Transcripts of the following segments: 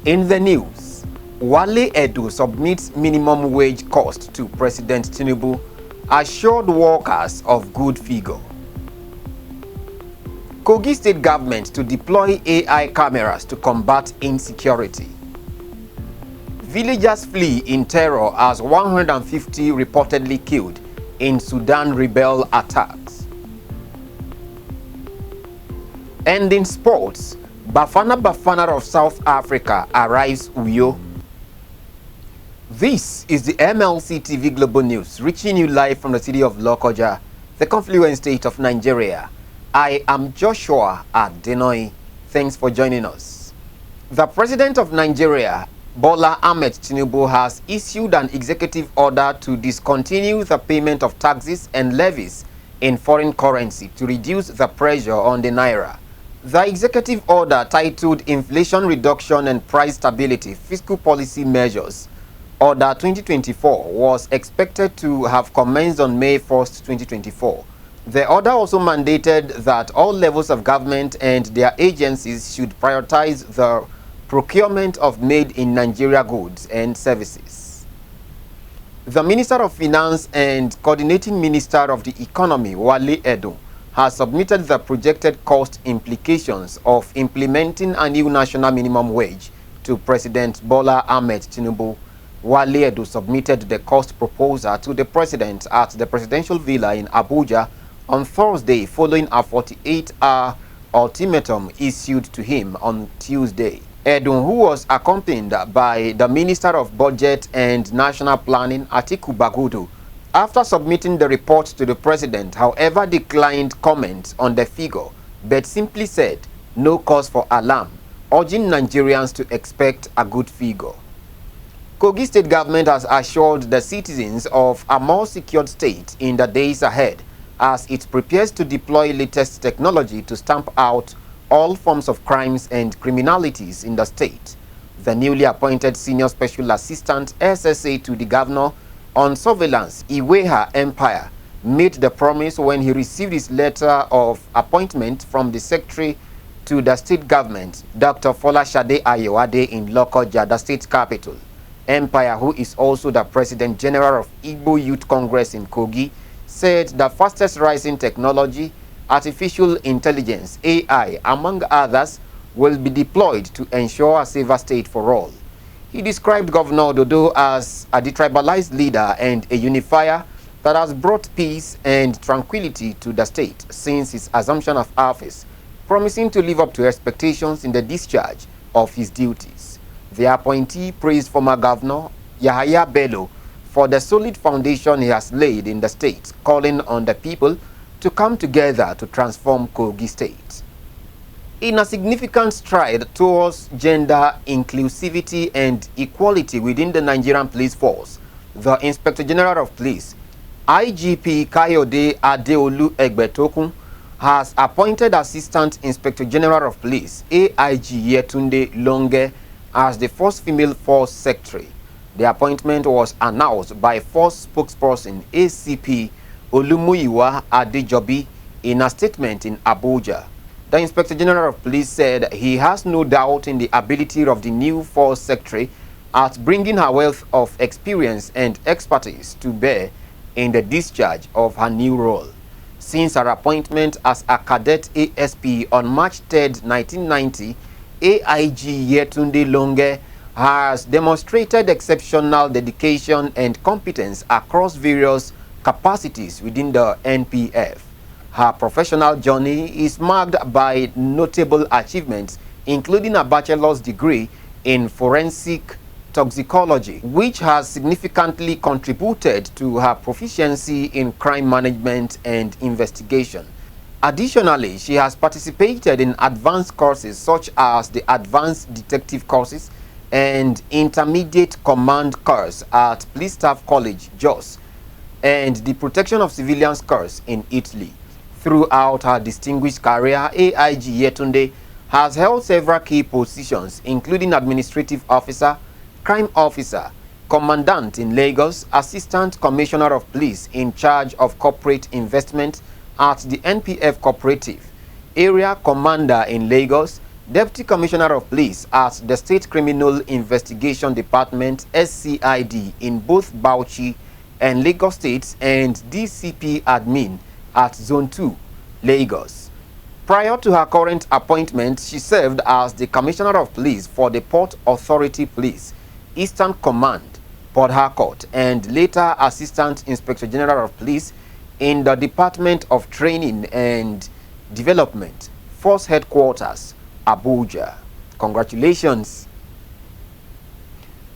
In the news, Wale Edun submits minimum wage cost to President Tinubu, assured workers of good figure. Kogi state government to deploy AI cameras to combat insecurity. Villagers flee in terror as 150 reportedly killed in Sudan rebel attacks. And in sports, Bafana of South Africa arrives Uyo. This is the MLC TV Global News, reaching you live from the city of Lokoja, the confluent state of Nigeria. I am Joshua Adenoi. Thanks for joining us. The President of Nigeria, Bola Ahmed Tinubu, has issued an executive order to discontinue the payment of taxes and levies in foreign currency to reduce the pressure on the naira. The executive order, titled Inflation Reduction and Price Stability Fiscal Policy Measures, Order 2024, was expected to have commenced on May 1st, 2024. The order also mandated that all levels of government and their agencies should prioritize the procurement of made-in-Nigeria goods and services. The Minister of Finance and Coordinating Minister of the Economy, Wale Edun, has submitted the projected cost implications of implementing a new national minimum wage to President Bola Ahmed Tinubu. Wale Edun submitted the cost proposal to the President at the Presidential Villa in Abuja on Thursday, following a 48-hour ultimatum issued to him on Tuesday. Edun, who was accompanied by the Minister of Budget and National Planning, Atiku Bagudu, after submitting the report to the President, however, declined comment on the figure, but simply said no cause for alarm, urging Nigerians to expect a good figure. Kogi state government has assured the citizens of a more secured state in the days ahead as it prepares to deploy latest technology to stamp out all forms of crimes and criminalities in the state. The newly appointed Senior Special Assistant SSA to the Governor on Surveillance, Iweha Empire, made the promise when he received his letter of appointment from the Secretary to the state government, Dr. Folashade Ayowade, in Lokoja, the state capital. Empire, who is also the President General of Igbo Youth Congress in Kogi, said the fastest rising technology, artificial intelligence, AI, among others, will be deployed to ensure a safer state for all. He described Governor Ododo as a detribalized leader and a unifier that has brought peace and tranquility to the state since his assumption of office, promising to live up to expectations in the discharge of his duties. The appointee praised former Governor Yahaya Bello for the solid foundation he has laid in the state, calling on the people to come together to transform Kogi State. In a significant stride towards gender inclusivity and equality within the Nigerian police force, the Inspector General of Police, IGP Kayode Adeolu Egbetokun, has appointed Assistant Inspector General of Police, AIG Yetunde Longe, as the first female force secretary. The appointment was announced by force spokesperson ACP Olumuyiwa Adejobi in a statement in Abuja. The Inspector General of Police said he has no doubt in the ability of the new force secretary at bringing her wealth of experience and expertise to bear in the discharge of her new role. Since her appointment as a cadet ASP on March 3, 1990, AIG Yetunde Longe has demonstrated exceptional dedication and competence across various capacities within the NPF. Her professional journey is marked by notable achievements, including a bachelor's degree in forensic toxicology, which has significantly contributed to her proficiency in crime management and investigation. Additionally, she has participated in advanced courses such as the Advanced Detective courses and Intermediate Command course at Police Staff College, Jos, and the Protection of Civilians course in Italy. Throughout her distinguished career, AIG Yetunde has held several key positions, including Administrative Officer, Crime Officer, Commandant in Lagos, Assistant Commissioner of Police in charge of corporate investment at the NPF Cooperative, Area Commander in Lagos, Deputy Commissioner of Police at the State Criminal Investigation Department (SCID) in both Bauchi and Lagos States, and DCP admin at Zone 2, Lagos. Prior to her current appointment, she served as the Commissioner of Police for the Port Authority Police, Eastern Command, Port Harcourt, and later Assistant Inspector General of Police in the Department of Training and Development, Force Headquarters, Abuja. Congratulations.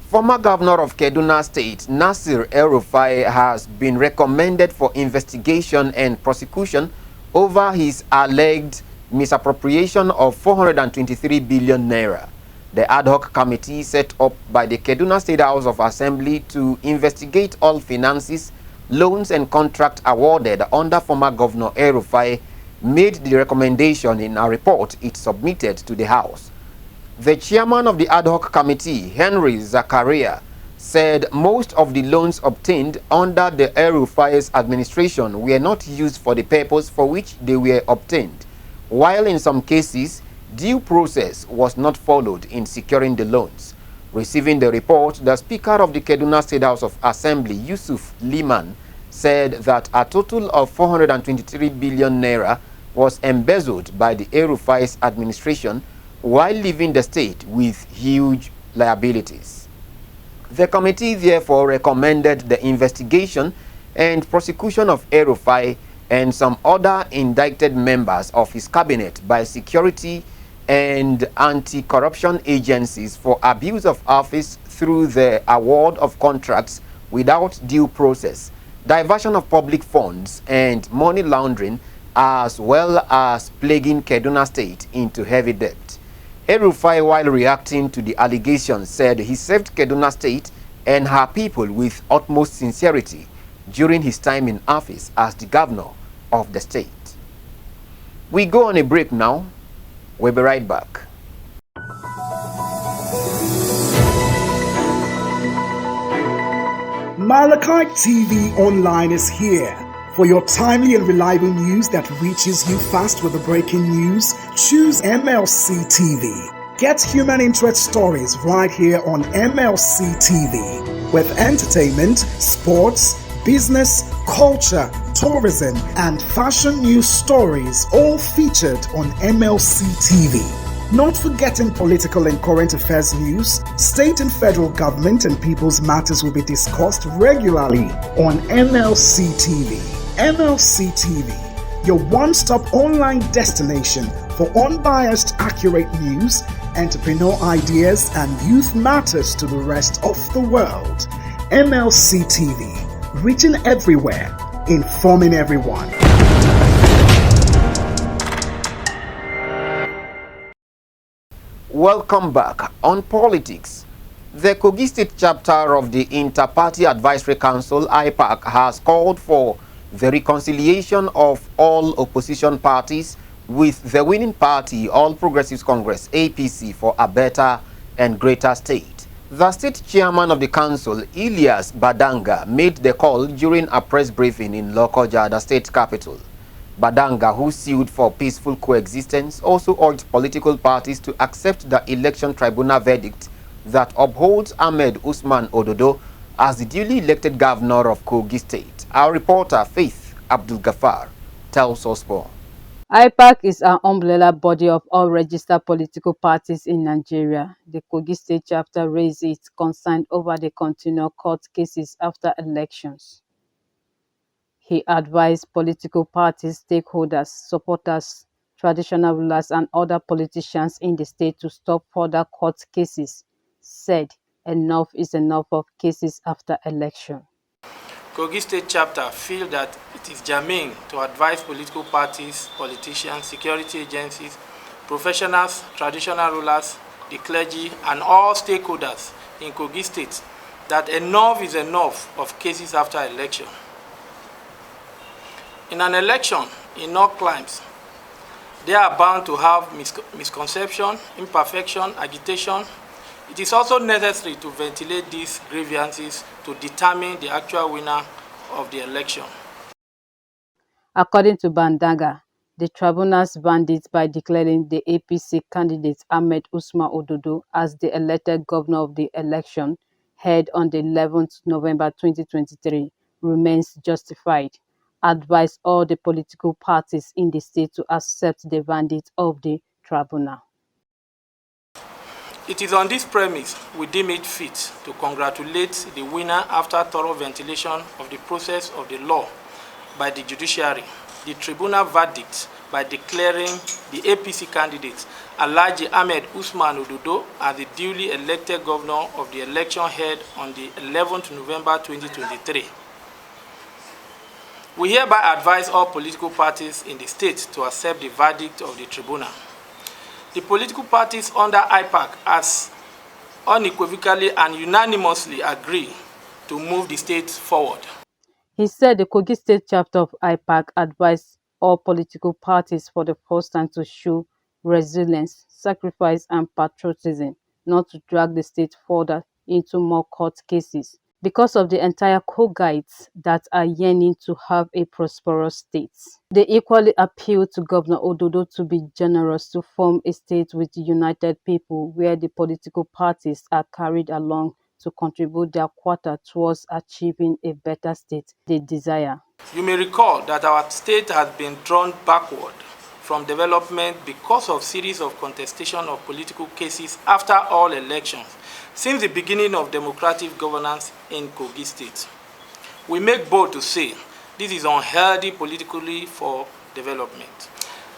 Former Governor of Kaduna State, Nasir El-Rufai, has been recommended for investigation and prosecution over his alleged misappropriation of 423 billion naira. The ad hoc committee set up by the Kaduna State House of Assembly to investigate all finances, loans and contracts awarded under former Governor El-Rufai made the recommendation in a report it submitted to the House. The chairman of the ad hoc committee, Henry Zakaria, said most of the loans obtained under the El-Rufai's administration were not used for the purpose for which they were obtained, while in some cases, due process was not followed in securing the loans. Receiving the report, the Speaker of the Kaduna State House of Assembly, Yusuf Liman, said that a total of 423 billion naira was embezzled by the El-Rufai's administration while leaving the state with huge liabilities. The committee therefore recommended the investigation and prosecution of El-Rufai and some other indicted members of his cabinet by security and anti-corruption agencies for abuse of office through the award of contracts without due process, diversion of public funds, and money laundering, as well as plaguing Kaduna State into heavy debt. El-Rufai, while reacting to the allegations, said he served Kaduna State and her people with utmost sincerity during his time in office as the governor of the state. We go on a break now. We'll be right back. Malachi TV Online is here. For your timely and reliable news that reaches you fast with the breaking news, choose MLC TV. Get human interest stories right here on MLC TV. With entertainment, sports, business, culture, tourism, and fashion news stories all featured on MLC TV. Not forgetting political and current affairs news, state and federal government and people's matters will be discussed regularly on MLC TV. MLC TV, your one-stop online destination for unbiased, accurate news, entrepreneur ideas, and youth matters to the rest of the world. MLC TV, reaching everywhere, informing everyone. Welcome back. On politics, the KOGI State chapter of the Inter-Party Advisory Council, IPAC, has called for the reconciliation of all opposition parties with the winning party, All Progressives Congress, APC, for a better and greater state. The state chairman of the council, Ilyas Badanga, made the call during a press briefing in Lokoja, the state capital. Badanga, who sued for peaceful coexistence, also urged political parties to accept the election tribunal verdict that upholds Ahmed Usman Ododo as the duly elected governor of KOGI State. Our reporter, Faith Abdul Ghaffar, tells us more. IPAC is an umbrella body of all registered political parties in Nigeria. The KOGI State chapter raised its concern over the continual court cases after elections. He advised political parties, stakeholders, supporters, traditional rulers, and other politicians in the state to stop further court cases. Said, enough is enough of cases after election. KOGI State chapter feel that it is germane to advise political parties, politicians, security agencies, professionals, traditional rulers, the clergy, and all stakeholders in KOGI State that enough is enough of cases after election. In an election, in all climes, they are bound to have misconception, imperfection, agitation. It is also necessary to ventilate these grievances to determine the actual winner of the election. According to Bandaga, the tribunal's verdict by declaring the APC candidate Ahmed Usman Ododo as the elected governor of the election held on the 11th November 2023 remains justified. Advise all the political parties in the state to accept the verdict of the tribunal. It is on this premise we deem it fit to congratulate the winner after thorough ventilation of the process of the law by the judiciary. The tribunal verdict by declaring the APC candidate Alhaji Ahmed Usman Ododo as the duly elected governor of the election held on the 11th November 2023. We hereby advise all political parties in the state to accept the verdict of the tribunal. The political parties under IPAC has unequivocally and unanimously agreed to move the state forward. He said the Kogi State chapter of IPAC advised all political parties for the first time to show resilience, sacrifice, and patriotism, not to drag the state further into more court cases, because of the entire KOGItes that are yearning to have a prosperous state. They equally appeal to Governor Ododo to be generous to form a state with united people where the political parties are carried along to contribute their quota towards achieving a better state they desire. You may recall that our state has been drawn backward from development because of series of contestation of political cases after all elections since the beginning of democratic governance in Kogi State. We make bold to say this is unhealthy politically for development.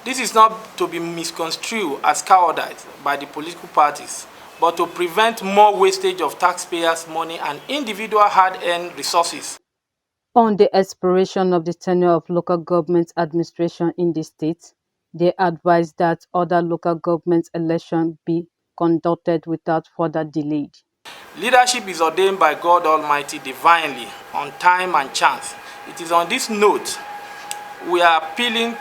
This is not to be misconstrued as cowardice by the political parties, but to prevent more wastage of taxpayers' money and individual hard-earned resources. On the expiration of the tenure of local government administration in the state, they advised that other local government elections be conducted without further delay. Leadership is ordained by God Almighty divinely, on time and chance. It is on this note we are appealing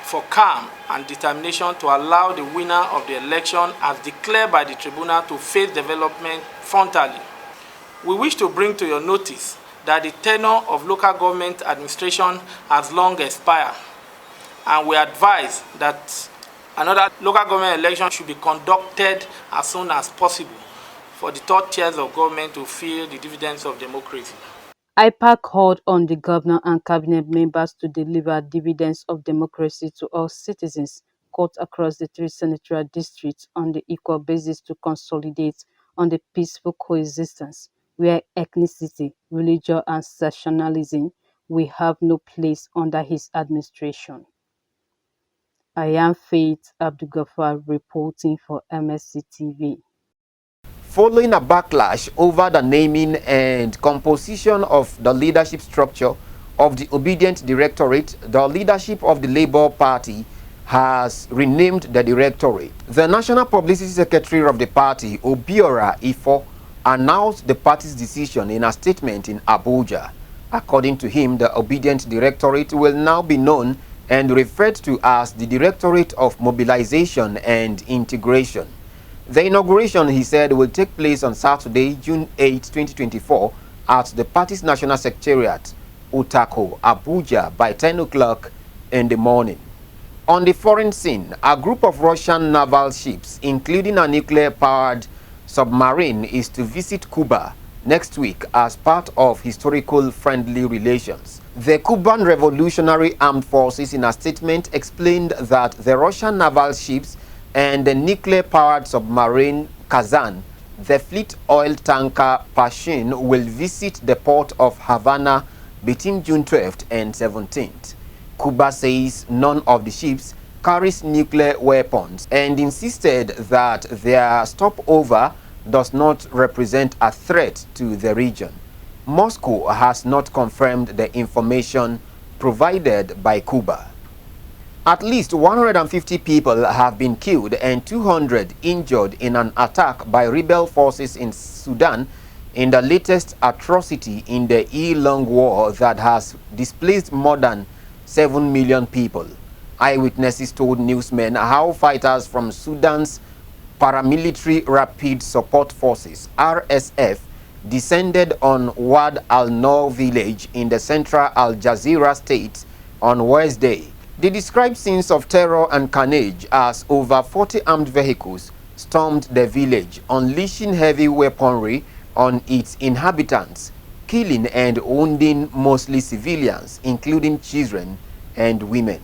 for calm and determination to allow the winner of the election as declared by the tribunal to face development frontally. We wish to bring to your notice that the tenure of local government administration has long expired, and we advise that another local government election should be conducted as soon as possible for the third tiers of government to feel the dividends of democracy. IPAC called on the governor and cabinet members to deliver dividends of democracy to all citizens cut across the 3 senatorial districts on the equal basis to consolidate on the peaceful coexistence where ethnicity, religion, and sectionalism will have no place under his administration. I am Faith Abdulgafar reporting for MLC TV. Following a backlash over the naming and composition of the leadership structure of the Obidient Directorate, the leadership of the Labour Party has renamed the Directorate. The National Publicity Secretary of the party, Obiora Ifo, announced the party's decision in a statement in Abuja. According to him, the Obidient Directorate will now be known and referred to as the Directorate of Mobilization and Integration. The inauguration, he said, will take place on Saturday, June 8, 2024 at the party's National Secretariat, Utako, Abuja by 10 o'clock in the morning. On the foreign scene, a group of Russian naval ships, including a nuclear-powered submarine, is to visit Cuba next week as part of historical friendly relations. The Cuban Revolutionary Armed Forces, in a statement, explained that the Russian naval ships and the nuclear-powered submarine Kazan, the fleet oil tanker Pashin, will visit the port of Havana between June 12th and 17th. Cuba says none of the ships carries nuclear weapons and insisted that their stopover does not represent a threat to the region. Moscow has not confirmed the information provided by Cuba. At least 150 people have been killed and 200 injured in an attack by rebel forces in Sudan in the latest atrocity in the year-long war that has displaced more than 7 million people. Eyewitnesses told newsmen how fighters from Sudan's Paramilitary Rapid Support Forces, RSF, descended on Wad al-Noor village in the central Al Jazeera state on Wednesday, They described scenes of terror and carnage as over 40 armed vehicles stormed the village, unleashing heavy weaponry on its inhabitants, killing and wounding mostly civilians, including children and women.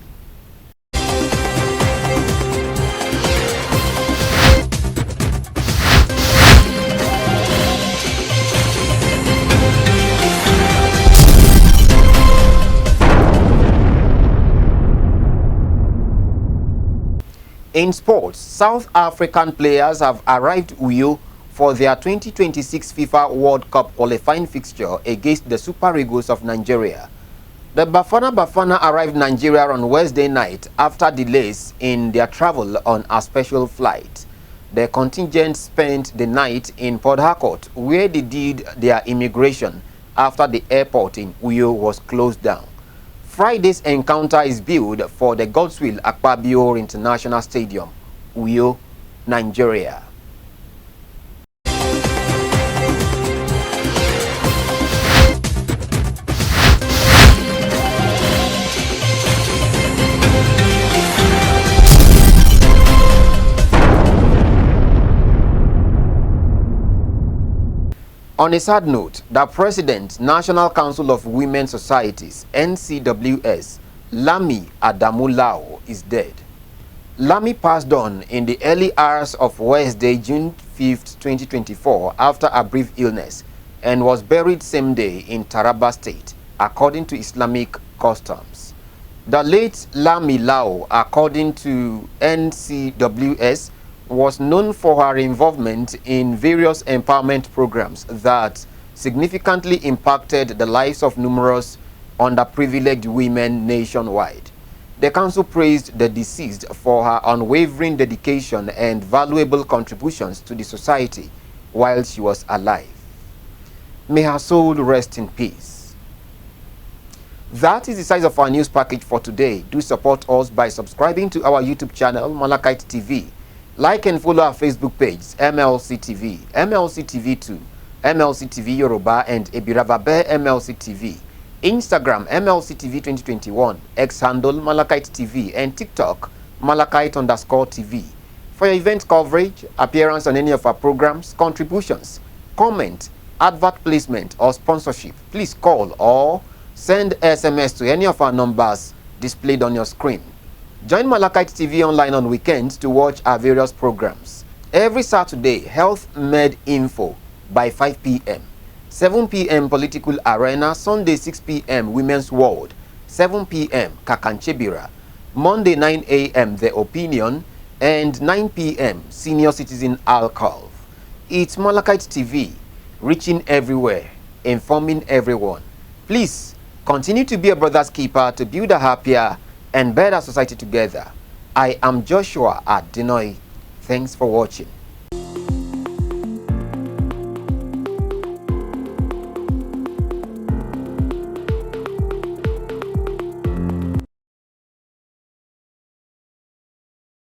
In sports, South African players have arrived Uyo for their 2026 FIFA World Cup qualifying fixture against the Super Eagles of Nigeria. The Bafana arrived Nigeria on Wednesday night after delays in their travel on a special flight. The contingent spent the night in Port Harcourt, where they did their immigration after the airport in Uyo was closed down. Friday's encounter is billed for the Godswill Akpabio International Stadium, Uyo, Nigeria. On a sad note, the President, National Council of Women Societies, NCWS, Lami Adamulao, is dead. Lami passed on in the early hours of Wednesday, June 5, 2024, after a brief illness, and was buried same day in Taraba State, according to Islamic customs. The late Lami Lao, according to NCWS, was known for her involvement in various empowerment programs that significantly impacted the lives of numerous underprivileged women nationwide. The council praised the deceased for her unwavering dedication and valuable contributions to the society while she was alive. May her soul rest in peace. That is the size of our news package for today. Do support us by subscribing to our YouTube channel, Malachite TV. Like and follow our Facebook page, MLC TV, MLC TV 2, MLC TV Yoruba, and Ebiravabe MLC TV. Instagram, MLC TV 2021, X handle, Malachite TV, and TikTok, Malachite_TV. For your event coverage, appearance on any of our programs, contributions, comment, advert placement, or sponsorship, please call or send SMS to any of our numbers displayed on your screen. Join Malachite TV online on weekends to watch our various programs. Every Saturday, Health Med Info by 5 p.m. 7 p.m. Political Arena. Sunday 6 p.m. Women's World. 7 p.m. Kakanchebira. Monday 9 a.m. The Opinion. And 9 p.m. Senior Citizen Alcohol. It's Malachite TV, reaching everywhere, informing everyone. Please continue to be a brother's keeper to build a happier and better society together. I am Joshua at Dinoy. Thanks for watching.